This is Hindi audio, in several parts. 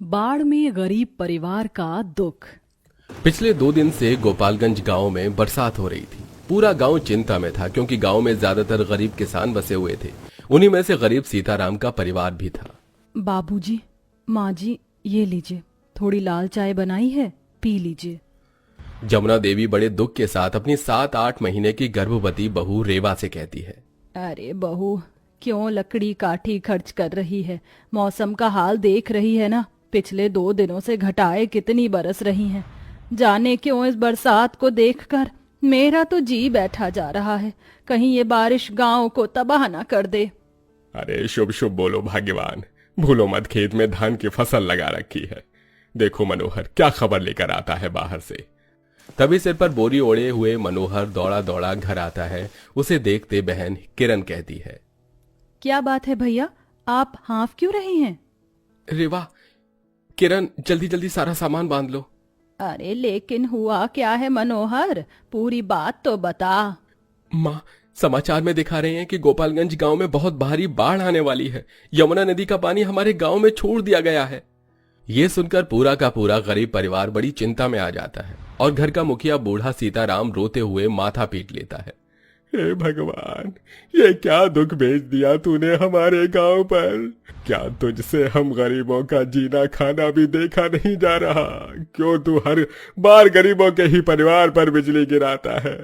बाढ़ में गरीब परिवार का दुख। पिछले 2 दिन से गोपालगंज गांव में बरसात हो रही थी। पूरा गांव चिंता में था क्योंकि गांव में ज्यादातर गरीब किसान बसे हुए थे। उन्हीं में से गरीब सीताराम का परिवार भी था। बाबूजी, माँ जी, ये लीजिए, थोड़ी लाल चाय बनाई है, पी लीजिए। जमुना देवी बड़े दुख के साथ अपनी 7-8 महीने की गर्भवती बहू रेवा से कहती है, अरे बहू, क्यों लकड़ी काठी खर्च कर रही है? मौसम का हाल देख रही है ना, पिछले 2 दिनों से घटाएं कितनी बरस रही हैं। जाने क्यों इस बरसात को देखकर मेरा तो जी बैठा जा रहा है, कहीं ये बारिश गांव को तबाह ना कर दे। अरे शुभ शुभ बोलो भाग्यवान, भूलो मत खेत में धान की फसल लगा रखी है। देखो मनोहर क्या खबर लेकर आता है बाहर से। तभी सिर पर बोरी ओढ़े हुए मनोहर दौड़ा दौड़ा घर आता है। उसे देखते बहन किरण कहती है, क्या बात है भैया, आप हाँफ क्यों रहे हैं? रेवा, किरण, जल्दी जल्दी सारा सामान बांध लो। अरे लेकिन हुआ क्या है मनोहर, पूरी बात तो बता। माँ, समाचार में दिखा रहे हैं कि गोपालगंज गांव में बहुत भारी बाढ़ आने वाली है। यमुना नदी का पानी हमारे गांव में छोड़ दिया गया है। ये सुनकर पूरा का पूरा गरीब परिवार बड़ी चिंता में आ जाता है और घर का मुखिया बूढ़ा सीताराम रोते हुए माथा पीट लेता है। हे भगवान, ये क्या दुख भेज दिया तूने हमारे गांव पर। क्या तुझसे हम गरीबों का जीना खाना भी देखा नहीं जा रहा? क्यों तू हर बार गरीबों के ही परिवार पर बिजली गिराता है?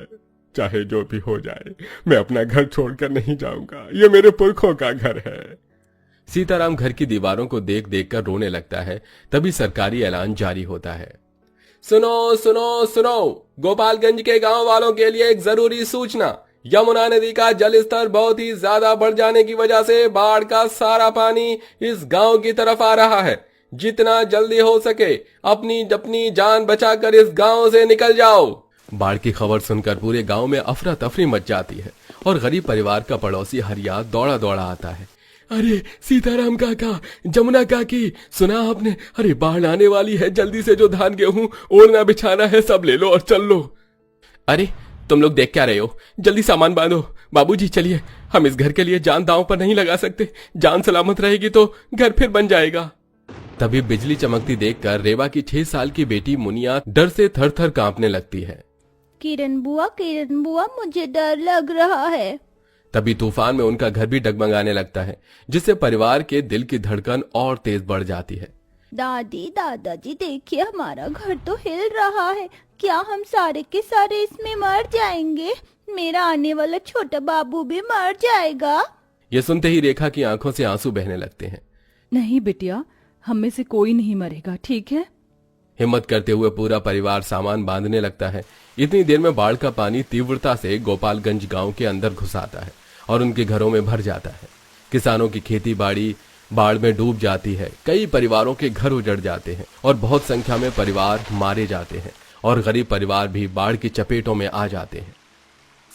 चाहे जो भी हो जाए, मैं अपना घर छोड़कर नहीं जाऊंगा। ये मेरे पुरखों का घर है। सीताराम घर की दीवारों को देख देख कर रोने लगता है। तभी सरकारी ऐलान जारी होता है, सुनो सुनो सुनो, गोपालगंज के गांव वालों के लिए एक जरूरी सूचना। यमुना नदी का जल स्तर बहुत ही ज्यादा बढ़ जाने की वजह से बाढ़ का सारा पानी इस गांव की तरफ आ रहा है। जितना जल्दी हो सके अपनी अपनी जान बचाकर इस गांव से निकल जाओ। बाढ़ की खबर सुनकर पूरे गांव में अफरा तफरी मच जाती है और गरीब परिवार का पड़ोसी हरिया दौड़ा दौड़ा आता है। अरे सीताराम काका, जमुना काकी, सुना आपने? अरे बाढ़ आने वाली है, जल्दी से जो धान गेहूं ओढ़ना बिछाना है सब ले लो और चल लो। अरे तुम लोग देख क्या रहे हो, जल्दी सामान बांधो। बाबूजी चलिए, हम इस घर के लिए जान दांव पर नहीं लगा सकते। जान सलामत रहेगी तो घर फिर बन जाएगा। तभी बिजली चमकती देखकर रेवा की 6 साल की बेटी मुनिया डर से थर थर कांपने लगती है। किरण बुआ, मुझे डर लग रहा है। तभी तूफान में उनका घर भी डगमगाने लगता है, जिससे परिवार के दिल की धड़कन और तेज बढ़ जाती है। दादी दादाजी देखिए, हमारा घर तो हिल रहा है। क्या हम सारे के सारे इसमें मर जाएंगे? मेरा आने वाला छोटा बाबू भी मर जाएगा। ये सुनते ही रेखा की आंखों से आंसू बहने लगते हैं। नहीं बिटिया, हम में से कोई नहीं मरेगा, ठीक है? हिम्मत करते हुए पूरा परिवार सामान बांधने लगता है। इतनी देर में बाढ़ का पानी तीव्रता से गोपालगंज गांव के अंदर घुस आता है और उनके घरों में भर जाता है। किसानों की खेती बाड़ी बाढ़ में डूब जाती है। कई परिवारों के घर उजड़ जाते हैं और बहुत संख्या में परिवार मारे जाते हैं और गरीब परिवार भी बाढ़ की चपेटों में आ जाते हैं।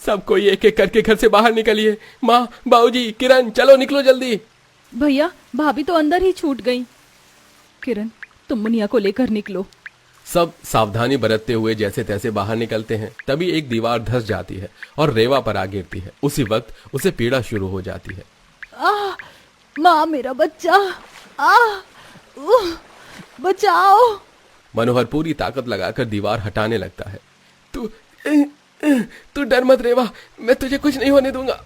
सब कोई एक एक करके घर से बाहर निकलिए। माँ, बाबूजी, किरण, चलो निकलो जल्दी। भैया, भाभी तो अंदर ही छूट गई। किरण, तुम मुनिया को लेकर निकलो। सब सावधानी बरतते हुए जैसे तैसे बाहर निकलते हैं। तभी एक दीवार धंस जाती है और रेवा पर आ गिरती है। उसी वक्त उसे पीड़ा शुरू हो जाती है। माँ, मेरा बच्चा, बचाओ। मनोहर पूरी ताकत लगाकर दीवार हटाने लगता है। तू डर मत रेवा, मैं तुझे कुछ नहीं होने दूंगा।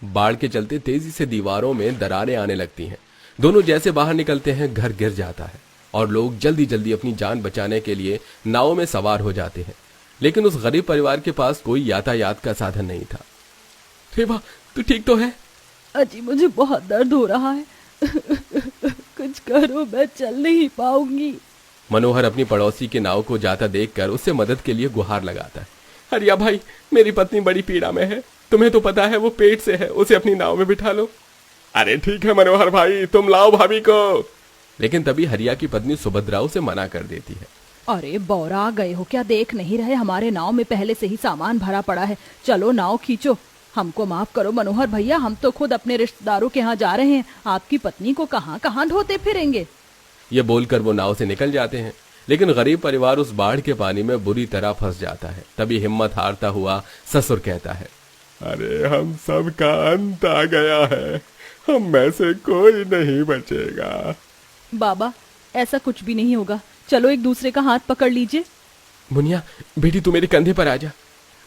बाढ़ के चलते तेजी से दीवारों में दरारें आने लगती हैं। दोनों जैसे बाहर निकलते हैं, घर गिर जाता है और लोग जल्दी जल्दी अपनी जान बचाने के लिए नावों में सवार हो जाते हैं। लेकिन उस गरीब परिवार के पास कोई यातायात का साधन नहीं था। रेवा, तू ठीक तो है? अजी, मुझे बहुत दर्द हो रहा है। कुछ करो, मैं चल नहीं पाऊंगी। मनोहर अपनी पड़ोसी के नाव को जाता देखकर उससे मदद के लिए गुहार लगाता है। हरिया भाई, मेरी पत्नी बड़ी पीड़ा में है, तुम्हें तो पता है वो पेट से है, उसे अपनी नाव में बिठा लो। अरे ठीक है मनोहर भाई, तुम लाओ भाभी को। लेकिन तभी हरिया की पत्नी सुभद्रा उसे मना कर देती है। अरे बौरा गए हो क्या, देख नहीं रहे हमारे नाव में पहले से ही सामान भरा पड़ा है। चलो नाव खींचो। हमको माफ करो मनोहर भैया, हम तो खुद अपने रिश्तेदारों के यहाँ जा रहे हैं। आपकी पत्नी को कहाँ कहाँ ढोते फिरेंगे। ये बोलकर वो नाव से निकल जाते हैं। लेकिन गरीब परिवार उस बाढ़ के पानी में बुरी तरह फंस जाता है। तभी हिम्मत हारता हुआ ससुर कहता है, अरे हम सब का अंत आ गया है, हम में से कोई नहीं बचेगा। बाबा ऐसा कुछ भी नहीं होगा, चलो एक दूसरे का हाथ पकड़ लीजिए। मुनिया बेटी तू मेरे कंधे पर आ जा।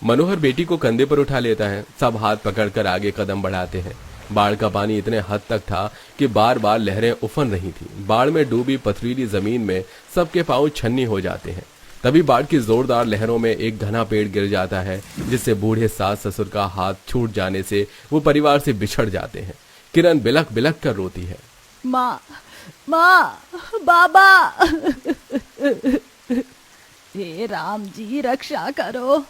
मनोहर बेटी को कंधे पर उठा लेता है। सब हाथ पकड़कर आगे कदम बढ़ाते हैं। बाढ़ का पानी इतने हद तक था कि बार बार लहरें उफन रही थी। बाढ़ में डूबी पथरीली जमीन में सबके पांव छन्नी हो जाते हैं। तभी बाढ़ की जोरदार लहरों में एक घना पेड़ गिर जाता है, जिससे बूढ़े सास ससुर का हाथ छूट जाने से वो परिवार से बिछड़ जाते हैं। किरण बिलख बिलख कर रोती है। माँ, माँ, बाबा। हे राम जी रक्षा करो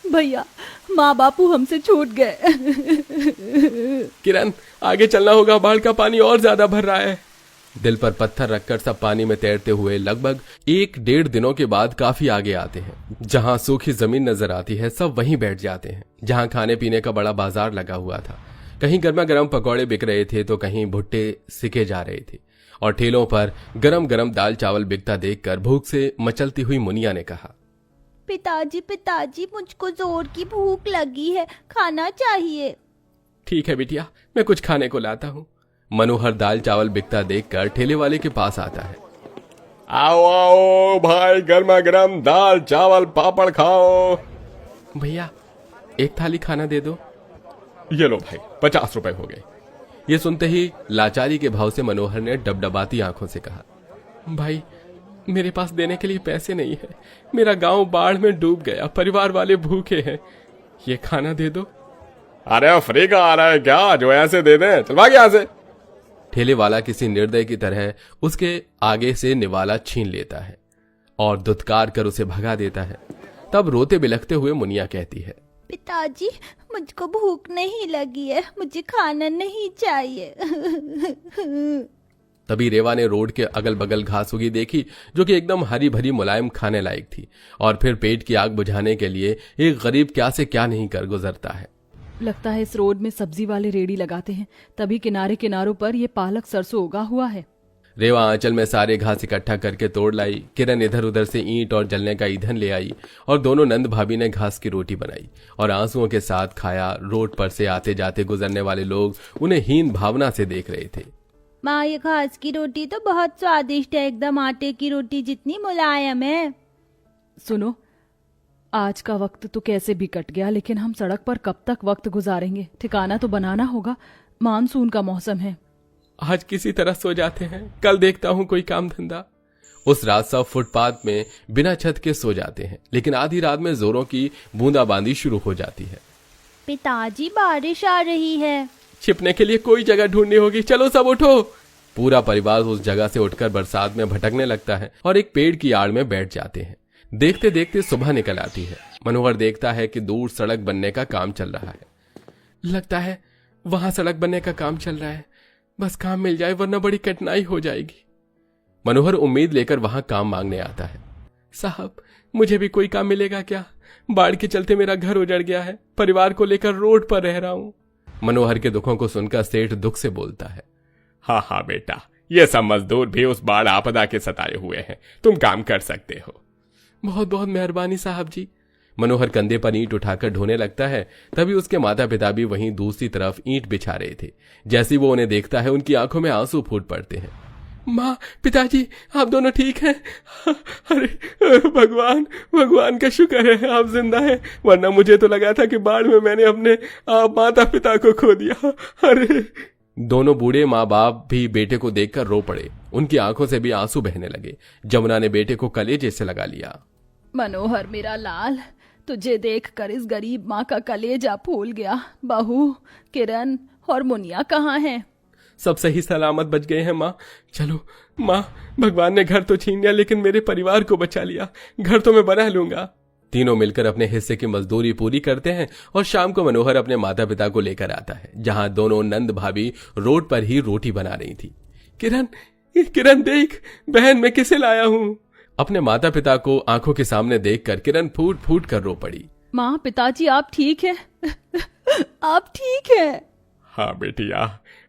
भैया, माँ बापू हमसे छूट गए। किरण आगे चलना होगा, बाढ़ का पानी और ज्यादा भर रहा है। दिल पर पत्थर रखकर सब पानी में तैरते हुए लगभग 1-1.5 दिनों के बाद काफी आगे आते हैं। जहां सूखी जमीन नजर आती है सब वहीं बैठ जाते हैं। जहां खाने पीने का बड़ा बाजार लगा हुआ था। कहीं गर्मा गर्म पकौड़े बिक रहे थे तो कहीं भुट्टे सिके जा रहे थे और ठेलों पर गरम गरम दाल चावल बिकता देखकर भूख से मचलती हुई मुनिया ने कहा, पिताजी पिताजी, मुझको जोर की भूख लगी है, खाना चाहिए। ठीक है बिटिया, मैं कुछ खाने को लाता हूँ। मनोहर दाल चावल बिकता देखकर ठेले वाले के पास आता है। आओ आओ भाई, गर्मा गर्म दाल चावल पापड़ खाओ। भैया एक थाली खाना दे दो। ये लो भाई, 50 रुपए हो गए। ये सुनते ही लाचारी के भाव से मनोहर ने डबडबाती आंखों से कहा, भाई मेरे पास देने के लिए पैसे नहीं है। मेरा गांव बाढ़ में डूब गया, परिवार वाले भूखे हैं, ये खाना दे दो। अरे फ्री का आ रहा है क्या, जो ऐसे दे दें, चल भाग यहाँ से। ठेले वाला किसी निर्दय की तरह उसके आगे से निवाला छीन लेता है और दुत्कार कर उसे भगा देता है। तब रोते बिलखते हुए मुनिया कहती है, पिताजी मुझको भूख नहीं लगी है, मुझे खाना नहीं चाहिए। तभी रेवा ने रोड के अगल बगल घास उगी देखी, जो कि एकदम हरी भरी मुलायम खाने लायक थी। और फिर पेट की आग बुझाने के लिए एक गरीब क्या से क्या नहीं कर गुजरता है। लगता है इस रोड में सब्जी वाले रेड़ी लगाते हैं, तभी किनारे किनारों पर ये पालक सरसों उगा हुआ है। रेवा आंचल में सारे घास इकट्ठा करके तोड़ लाई। किरण इधर उधर से ईंट और जलने का ईंधन ले आई और दोनों नंद भाभी ने घास की रोटी बनाई और आंसुओं के साथ खाया। रोड पर से आते जाते गुजरने वाले लोग उन्हें हीन भावना से देख रहे थे। माँ, ये घास की रोटी तो बहुत स्वादिष्ट है, एकदम आटे की रोटी जितनी मुलायम है। सुनो, आज का वक्त तो कैसे भी कट गया, लेकिन हम सड़क पर कब तक वक्त गुजारेंगे? ठिकाना तो बनाना होगा। मानसून का मौसम है। आज किसी तरह सो जाते हैं, कल देखता हूँ कोई काम धंधा। उस रात सब फुटपाथ में बिना छत के सो जाते हैं, लेकिन आधी रात में जोरों की बूंदाबांदी शुरू हो जाती है। पिताजी बारिश आ रही है। छिपने के लिए कोई जगह ढूंढनी होगी, चलो सब उठो। पूरा परिवार उस जगह से उठकर बरसात में भटकने लगता है और एक पेड़ की आड़ में बैठ जाते हैं। देखते देखते सुबह निकल आती है। मनोहर देखता है कि दूर सड़क बनने का काम चल रहा है। लगता है वहां सड़क बनने का काम चल रहा है, बस काम मिल जाए वरना बड़ी कठिनाई हो जाएगी। मनोहर उम्मीद लेकर वहां काम मांगने आता है। साहब, मुझे भी कोई काम मिलेगा क्या? बाढ़ के चलते मेरा घर उजड़ गया है, परिवार को लेकर रोड पर रह रहा हूं। मनोहर के दुखों को सुनकर सेठ दुख से बोलता है, हाँ हाँ बेटा, ये सब मजदूर भी उस बाढ़ आपदा के सताए हुए हैं, तुम काम कर सकते हो। बहुत बहुत मेहरबानी साहब जी। मनोहर कंधे पर ईंट उठाकर ढोने लगता है। तभी उसके माता पिता भी वहीं दूसरी तरफ ईंट बिछा रहे थे। जैसे वो उन्हें देखता है, उनकी आंखों में आंसू फूट पड़ते हैं। माँ, पिताजी, आप दोनों ठीक हैं? अरे भगवान, भगवान का शुक्र है आप जिंदा हैं, वरना मुझे तो लगा था कि बाढ़ में मैंने अपने माता पिता को खो दिया। अरे दोनों बूढ़े माँ बाप भी बेटे को देखकर रो पड़े। उनकी आंखों से भी आंसू बहने लगे। जमुना ने बेटे को कलेजे से लगा लिया। मनोहर मेरा लाल, तुझे देखकर इस गरीब माँ का कलेजा फूल गया। बहू, किरण और मुनिया कहाँ हैं? सब सही सलामत बच गए हैं माँ। चलो माँ, भगवान ने घर तो छीन लिया लेकिन मेरे परिवार को बचा लिया। घर तो मैं बना लूंगा। तीनों मिलकर अपने हिस्से की मजदूरी पूरी करते हैं और शाम को मनोहर अपने माता पिता को लेकर आता है, जहां दोनों नंद भाभी रोड पर ही रोटी बना रही थी। किरण, किरण देख, बहन मैं किसे लाया हूँ। अपने माता पिता को आंखों के सामने देखकर किरण फूट फूट कर रो पड़ी। माँ, पिताजी आप ठीक हैं? आप ठीक हैं? हाँ बेटिया,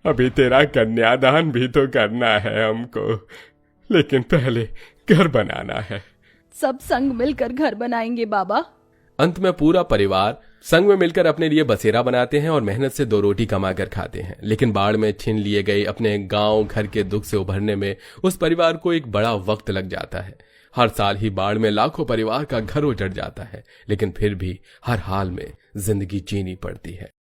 अभी तेरा कन्यादान भी तो करना है हमको, लेकिन पहले घर बनाना है। सब संग मिलकर घर बनाएंगे बाबा। अंत में पूरा परिवार संग में मिलकर अपने लिए बसेरा बनाते हैं और मेहनत से 2 रोटी कमाकर खाते हैं। लेकिन बाढ़ में छीन लिए गए अपने गांव घर के दुख से उभरने में उस परिवार को एक बड़ा वक्त लग जाता है। हर साल ही बाढ़ में लाखों परिवार का घर उजड़ जाता है, लेकिन फिर भी हर हाल में जिंदगी जीनी पड़ती है।